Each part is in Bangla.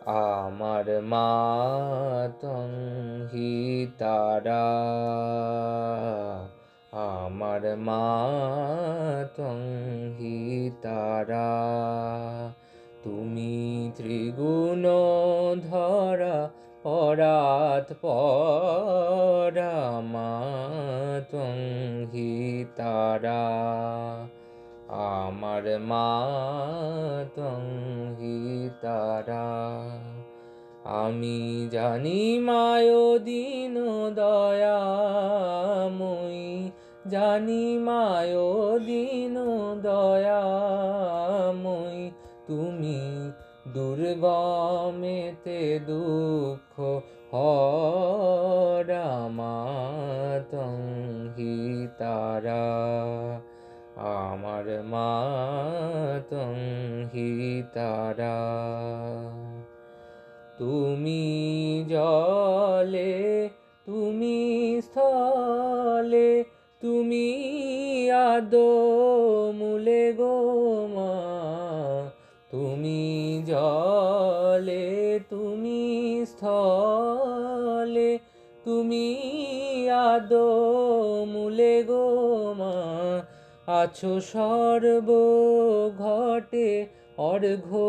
আমার মা তং হি তারা, আমার মা তং হি তারা। তুমি ত্রিগুণ ধরা পরাৎ পরা, মা তং হি তারা, আমার মা তং হি তারা। আমি জানি মায়ো দীন দয়াময়ী, জানি মায়ো দীন দয়াময়ী। তুমি দুর্গমেতে দুঃখ হরা, মা তং হি তারা, আমার মা তং হি তারা। তুমি জলে, তুমি স্থলে, তুমি আদো মূলে গো মা। তুমি জলে, তুমি স্থলে, তুমি আদো মূলে গো মা। আছো সর্ব ঘটে অর্ঘ্য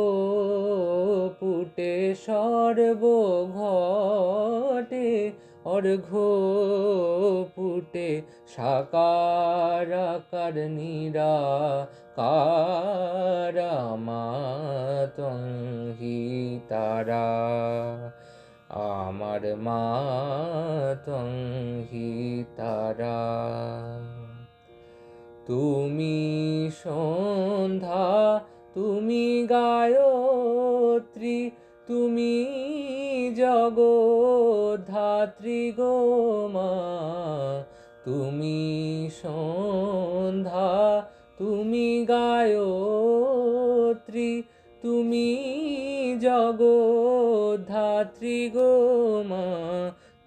পুটে, সর্ব ঘটে অর্ঘ্য পুটে। সাকার আকার নিরাকার, মা তং হি তারা, আমার মা তং হি তারা। তুমি সন্ধ্যা, তুমি গায়ত্রী, তুমি জগদ্ধাত্রী গো মা। তুমি সন্ধ্যা, তুমি গায়ত্রী, তুমি জগদ্ধাত্রী গো মা।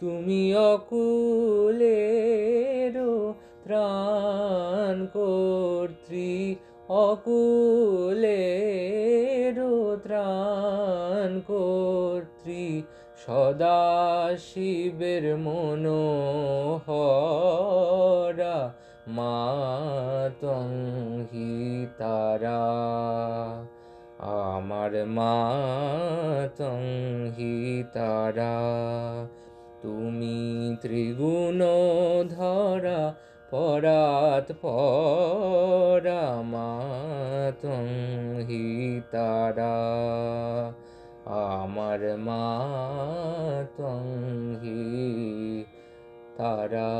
তুমি অকুলেরও ত্রাণ কর্ত্রী, অকুলেরও ত্রাণ কর্ত্রী। সদা শিবের মনোহরা, মা তং হি তারা, আমার মা তং হি তারা। তুমি ত্রিগুণ ধরা পরাৎ পরা, মা তং হি তারা, আমার মা তং হি তারা।